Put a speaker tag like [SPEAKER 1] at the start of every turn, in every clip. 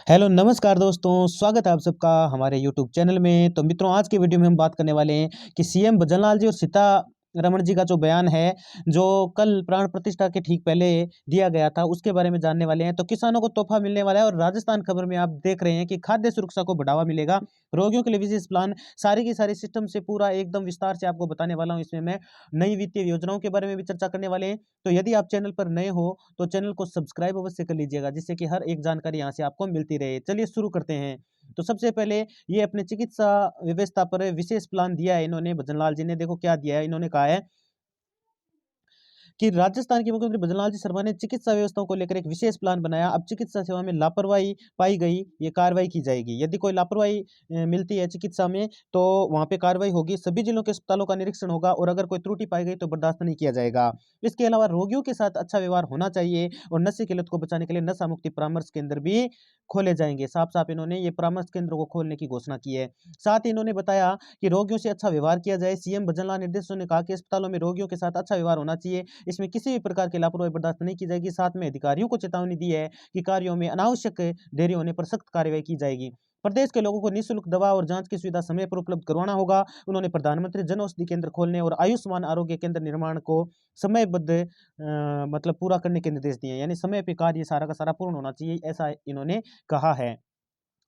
[SPEAKER 1] Hello नमस्कार दोस्तों, स्वागत है आप सबका हमारे यूट्यूब चैनल में। तो मित्रों, आज के वीडियो में हम बात करने वाले हैं कि सीएम भजनलाल जी और सीतारमण जी का जो बयान है, जो कल प्राण प्रतिष्ठा के ठीक पहले दिया गया था, उसके बारे में जानने वाले हैं। तो किसानों को तोहफा मिलने वाला है और राजस्थान खबर में आप देख रहे हैं कि खाद्य सुरक्षा को बढ़ावा मिलेगा, रोगियों के लिए विशेष प्लान, सारी की सारी सिस्टम से पूरा एकदम विस्तार से आपको बताने वाला हूँ। इसमें मैं नई वित्तीय योजनाओं के बारे में भी चर्चा करने वाले हैं। तो यदि आप चैनल पर नए हो तो चैनल को सब्सक्राइब अवश्य कर लीजिएगा, जिससे कि हर एक जानकारी यहाँ से आपको मिलती रहे। चलिए शुरू करते हैं। तो सबसे पहले ये अपने चिकित्सा व्यवस्था पर विशेष प्लान दिया है इन्होंने, भजनलाल जी ने। देखो क्या दिया है, इन्होंने कहा है कि राजस्थान के मुख्यमंत्री भजनलाल जी शर्मा ने चिकित्सा व्यवस्थाओं को लेकर एक विशेष प्लान बनाया। अब चिकित्सा सेवा में लापरवाही पाई गई, ये कार्रवाई की जाएगी। यदि कोई लापरवाही मिलती है चिकित्सा में, तो वहां पे कार्रवाई होगी। सभी जिलों के अस्पतालों का निरीक्षण होगा और अगर कोई त्रुटि पाई गई तो बर्दाश्त नहीं किया जाएगा। इसके अलावा रोगियों के साथ अच्छा व्यवहार होना चाहिए और नशे की लत को बचाने के लिए नशा मुक्ति परामर्श केंद्र भी खोले जाएंगे। साफ साफ इन्होंने ये परामर्श केंद्र को खोलने की घोषणा की है। साथ ही इन्होंने बताया कि रोगियों से अच्छा व्यवहार किया जाए। सीएम भजनलाल निर्देशों ने कहा कि अस्पतालों में रोगियों के साथ अच्छा व्यवहार होना चाहिए, इसमें किसी भी प्रकार की लापरवाही बर्दाश्त नहीं की जाएगी। साथ में अधिकारियों को चेतावनी दी है कि कार्यों में अनावश्यक देरी होने पर सख्त कार्रवाई की जाएगी। प्रदेश के लोगों को निःशुल्क दवा और जांच की सुविधा समय पर उपलब्ध करवाना होगा। उन्होंने प्रधानमंत्री जन औषधि केंद्र खोलने और आयुष्मान आरोग्य केंद्र निर्माण को समयबद्ध मतलब पूरा करने के निर्देश दिए, यानी समय पे कार्य सारा का सारा पूर्ण होना चाहिए, ऐसा इन्होंने कहा है।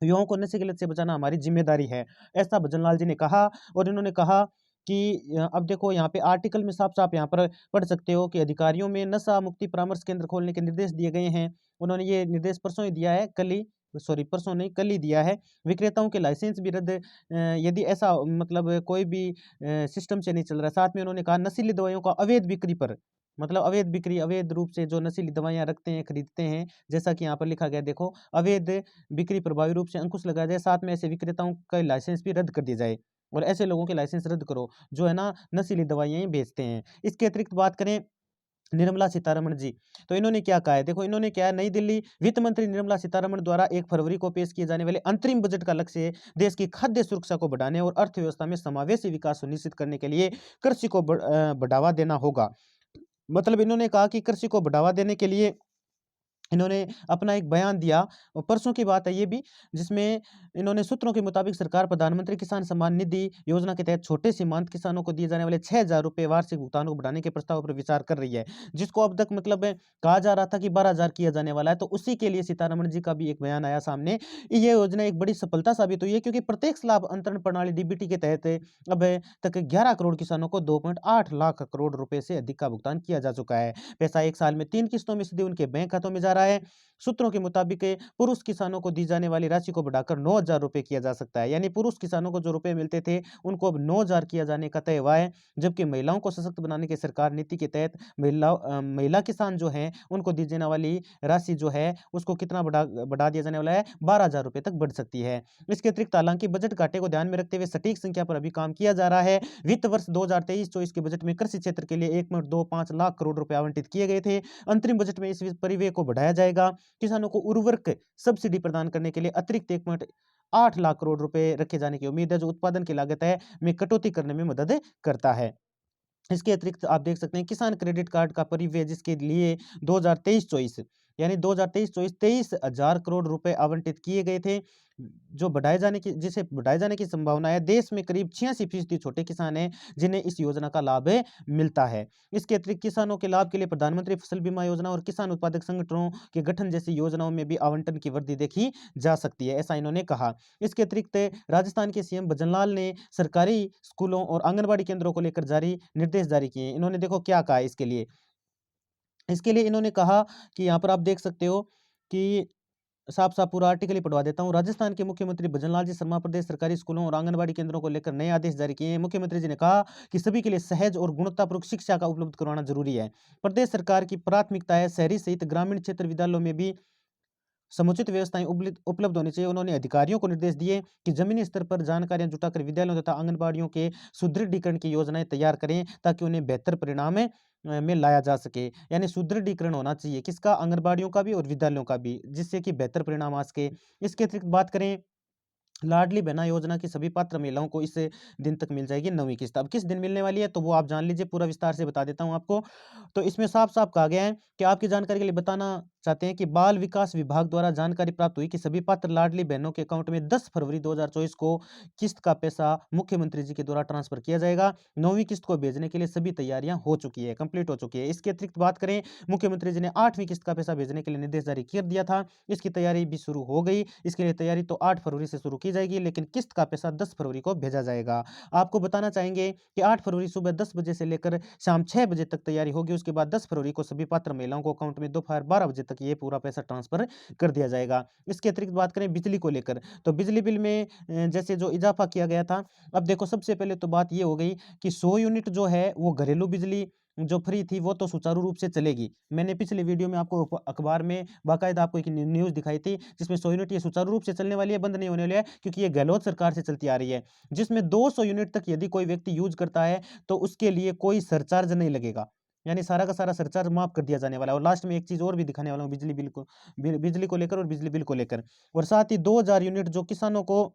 [SPEAKER 1] युवाओं को नशे की लत से बचाना हमारी जिम्मेदारी है, ऐसा भजनलाल जी ने कहा। और इन्होंने कहा कि अब देखो यहाँ पे आर्टिकल में साफ-साफ यहाँ पर पढ़ सकते हो कि अधिकारियों में नशा मुक्ति परामर्श केंद्र खोलने के निर्देश दिए गए हैं। उन्होंने ये निर्देश परसों ही दिया है, कल ही, सॉरी परसों नहीं कल ही दिया है। विक्रेताओं के लाइसेंस भी रद्द यदि ऐसा मतलब कोई भी सिस्टम से नहीं चल रहा। साथ में उन्होंने कहा नशीली दवाइयों का अवैध बिक्री पर, मतलब अवैध बिक्री, अवैध रूप से जो नशीली दवाइयाँ रखते हैं, खरीदते हैं, जैसा कि यहाँ पर लिखा गया देखो, अवैध बिक्री प्रभावी रूप से अंकुश लगाया जाए। साथ में ऐसे विक्रेताओं का लाइसेंस भी रद्द कर दिया जाए और ऐसे लोगों के लाइसेंस रद्द करो जो है ना नशीली दवाइयाँ ही बेचते हैं। इसके अतिरिक्त बात करें निर्मला सीतारमण जी, तो इन्होंने क्या कहा है, देखो इन्होंने क्या है, नई दिल्ली वित्त मंत्री निर्मला सीतारमण द्वारा 1 फरवरी को पेश किए जाने वाले अंतरिम बजट का लक्ष्य देश की खाद्य सुरक्षा को बढ़ाने और अर्थव्यवस्था में समावेशी विकास सुनिश्चित करने के लिए कृषि को बढ़ावा देना होगा। मतलब इन्होंने कहा कि कृषि को बढ़ावा देने के लिए इन्होंने अपना एक बयान दिया और परसों की बात है ये भी, जिसमें इन्होंने सूत्रों के मुताबिक सरकार प्रधानमंत्री किसान सम्मान निधि योजना के तहत छोटे सीमांत किसानों को दिए जाने वाले 6,000 रुपये वार्षिक भुगतान को बढ़ाने के प्रस्ताव पर विचार कर रही है, जिसको अब तक मतलब कहा जा रहा था कि 12,000 किया जाने वाला है। तो उसी के लिए सीतारमण जी का भी एक बयान आया सामने। ये योजना एक बड़ी सफलता साबित हुई है, क्योंकि प्रत्यक्ष लाभ अंतरण प्रणाली डीबीटी के तहत अब तक 11 करोड़ किसानों को 2.8 लाख करोड़ रुपए से अधिक का भुगतान किया जा चुका है। पैसा एक साल में 3 किस्तों में सीधे उनके बैंक खातों में जा रहा है। सूत्रों के मुताबिक पुरुष किसानों को दी जाने वाली राशि को बढ़ाकर 9,000 रुपए किया जा सकता है, यानी पुरुष किसानों को जो रुपए मिलते थे उनको अब 9,000 किया जाने का तय हुआ है। जबकि महिलाओं को सशक्त बनाने की सरकार नीति के तहत महिला किसान जो हैं उनको दी जाने वाली राशि जो है उसको कितना बढ़ा दिया जाने वाला है, 12,000 रुपए तक बढ़ सकती है। इसके अतिरिक्त हालांकि बजट घाटे को ध्यान में रखते हुए सटीक संख्या पर अभी काम किया जा रहा है। वित्त वर्ष 2023-24 के बजट में कृषि क्षेत्र के लिए 1.25 लाख करोड़ रुपए आवंटित किए गए थे। अंतरिम बजट में इस परिव्यय को बढ़ाया जाएगा। किसानों को उर्वरक सब्सिडी प्रदान करने के लिए अतिरिक्त 1.8 लाख करोड़ रुपए रखे जाने की उम्मीद है, जो उत्पादन की लागत है में कटौती करने में मदद करता है। इसके अतिरिक्त आप देख सकते हैं किसान क्रेडिट कार्ड का परिव्यय, जिसके लिए 2023-24 यानी 2023-24 23,000 करोड़ रुपए आवंटित किए गए थे, जो बढ़ाए जाने की जिसे बढ़ाए जाने की संभावना है। देश में करीब 86% छोटे किसान हैं जिन्हें इस योजना का लाभ मिलता है। इसके अतिरिक्त किसानों के लाभ के लिए प्रधानमंत्री फसल बीमा योजना और किसान उत्पादक संगठनों के गठन जैसी योजनाओं में भी आवंटन की वृद्धि देखी जा सकती है, ऐसा इन्होंने कहा। इसके अतिरिक्त राजस्थान के सीएम भजनलाल ने सरकारी स्कूलों और आंगनबाड़ी केंद्रों को लेकर निर्देश जारी किए। इन्होंने देखो क्या कहा है इसके लिए इन्होंने कहा कि यहाँ पर आप देख सकते हो कि साफ-साफ पूरा आर्टिकल ही पढ़वा देता हूँ। राजस्थान के मुख्यमंत्री भजनलाल जी शर्मा प्रदेश सरकारी स्कूलों और आंगनबाड़ी केंद्रों को लेकर नए आदेश जारी किए हैं। मुख्यमंत्री जी ने कहा कि सभी के लिए सहज और गुणवत्तापूर्ण शिक्षा का उपलब्ध करवाना जरूरी है। प्रदेश सरकार की प्राथमिकता है शहरी सहित ग्रामीण क्षेत्र विद्यालयों में भी समुचित व्यवस्थाएं उपलब्ध होनी चाहिए। उन्होंने अधिकारियों को निर्देश दिए कि जमीनी स्तर पर जानकारियां जुटाकर विद्यालयों तथा आंगनबाड़ियों के सुदृढ़ीकरण की योजनाएं तैयार करें, ताकि उन्हें बेहतर परिणाम में लाया जा सके। यानी सुदृढ़ीकरण होना चाहिए किसका, आंगनबाड़ियों का भी और विद्यालयों का भी, जिससे कि बेहतर परिणाम आ सके। इसके अतिरिक्त बात करें, लाडली बहना योजना की सभी पात्र महिलाओं को इस दिन तक मिल जाएगी 9वीं किस्त। अब किस दिन मिलने वाली है तो वो आप जान लीजिए, पूरा विस्तार से बता देता हूं आपको। तो इसमें साफ साफ कहा गया है कि आपकी जानकारी के लिए बताना चाहते हैं कि बाल विकास विभाग द्वारा जानकारी प्राप्त हुई कि सभी पात्र लाडली बहनों के अकाउंट में 10 फरवरी 2024 को किस्त का पैसा मुख्यमंत्री जी के द्वारा ट्रांसफर किया जाएगा। 9वीं किस्त को भेजने के लिए सभी तैयारियां हो चुकी है, कंप्लीट हो चुकी है। इसके अतिरिक्त बात करें, मुख्यमंत्री जी ने 8वीं किस्त का पैसा भेजने के लिए निर्देश जारी कर दिया था। इसकी तैयारी भी शुरू हो गई। इसके लिए तैयारी तो 8 फरवरी से शुरू की जाएगी, लेकिन किस्त का पैसा 10 फरवरी को भेजा जाएगा। आपको बताना चाहेंगे कि 8 फरवरी सुबह 10 बजे से लेकर शाम 6 बजे तक तैयारी होगी। उसके बाद 10 फरवरी को सभी पात्र महिलाओं को अकाउंट में दोपहर 12 बजे तक ये पूरा पैसा ट्रांसफर कर दिया जाएगा। इसके अतिरिक्त बात करें बिजली को लेकर, तो बिजली बिल में जैसे जो इजाफा किया गया था, अब देखो सबसे पहले तो बात ये हो गई कि 100 यूनिट जो है वो घरेलू बिजली जो फ्री थी वो तो सुचारू रूप से चलेगी। मैंने पिछले वीडियो में आपको अखबार में बाकायदा आपको एक न्यूज़ दिखाई थी, जिसमें 100 यूनिट ये सुचारू रूप से चलने वाली है, बंद नहीं होने वाली है, क्योंकि ये गहलोत सरकार से चलती आ रही है। जिसमें 200 यूनिट तक यदि कोई व्यक्ति यूज करता है तो उसके लिए कोई सरचार्ज नहीं लगेगा, यानी सारा का सारा सरचार्ज माफ कर दिया जाने वाला है। और लास्ट में एक चीज और भी दिखाने वाला हूँ बिजली बिल को, बिजली को लेकर और बिजली बिल को लेकर। और साथ ही 2000 यूनिट जो किसानों को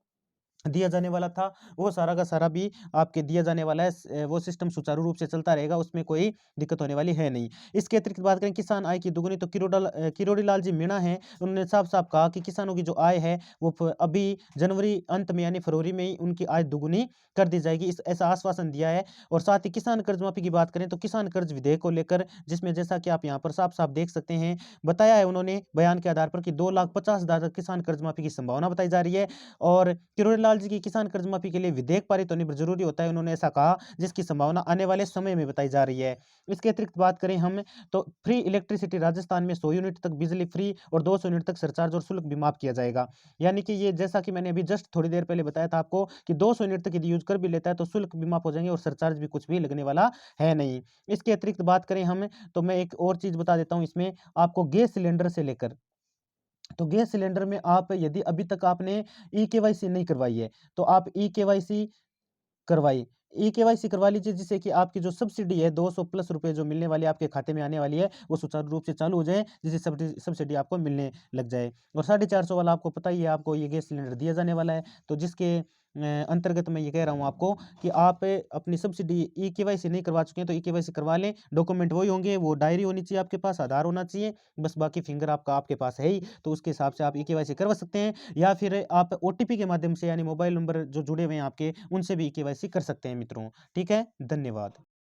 [SPEAKER 1] दिया जाने वाला था, वो सारा का सारा भी आपके दिया जाने वाला है। वो सिस्टम सुचारू रूप से चलता रहेगा, उसमें कोई दिक्कत होने वाली है नहीं। इसके अतिरिक्त बात करें किसान आय की दुगुनी, तो किरोड़ी लाल जी मीणा हैं, उन्होंने साफ साफ कहा कि किसानों की जो आय है वो अभी जनवरी अंत में यानी फरवरी में ही उनकी आय दुगुनी कर दी जाएगी, इस ऐसा आश्वासन दिया है। और साथ ही किसान कर्ज माफी की बात करें तो किसान कर्ज विधेयक को लेकर, जिसमें जैसा कि आप यहाँ पर साफ साफ देख सकते हैं, बताया है उन्होंने बयान के आधार पर कि 2,50,000 तक किसान कर्ज माफी की संभावना बताई जा रही है। और किरोड़ी लाल जी की किसान कर्ज माफी के लिए विधेयक पारित होने पर जरूरी होता है, उन्होंने ऐसा कहा, जिसकी संभावना आने वाले समय में बताई जा रही है। इसके अतिरिक्त बात करें हम, तो फ्री इलेक्ट्रिसिटी राजस्थान में 100 यूनिट तक बिजली फ्री और 200 यूनिट तक सरचार्ज और शुल्क भी माफ किया जाएगा। यानी कि ये जैसा कि मैंने अभी जस्ट थोड़ी देर पहले बताया था आपको कि 200 यूनिट तक यदि यूज कर भी लेता है तो शुल्क भी माफ हो जाएंगे और सरचार्ज भी कुछ भी लगने वाला है नहीं। इसके अतिरिक्त बात करें हम, तो मैं एक और चीज बता देता हूं इसमें आपको, गैस सिलेंडर से लेकर, तो गैस सिलेंडर में आप यदि अभी तक आपने ई केवाईसी नहीं करवाई है तो आप ई केवाईसी करवाई, ई केवाईसी करवा लीजिए, जिससे कि आपकी जो सब्सिडी है 200 प्लस रुपए जो मिलने वाली है आपके खाते में आने वाली है, वो सुचारू रूप से चालू हो जाए, जिससे सब्सिडी आपको मिलने लग जाए। और 450 वाला आपको पता ही है, आपको ये गैस सिलेंडर दिया जाने वाला है। तो जिसके अंतर्गत मैं ये कह रहा हूँ आपको कि आप अपनी सब्सिडी ई केवाईसी नहीं करवा चुके हैं तो ई केवाईसी करवा लें। डॉक्यूमेंट वही होंगे, वो डायरी होनी चाहिए आपके पास, आधार होना चाहिए, बस बाकी फिंगर आपका आपके पास है ही, तो उसके हिसाब से आप ई केवाईसी करवा सकते हैं। या फिर आप ओटीपी के माध्यम से, यानी मोबाइल नंबर जो जुड़े हुए हैं आपके, उनसे भी ई केवाईसी कर सकते हैं मित्रों। ठीक है, धन्यवाद।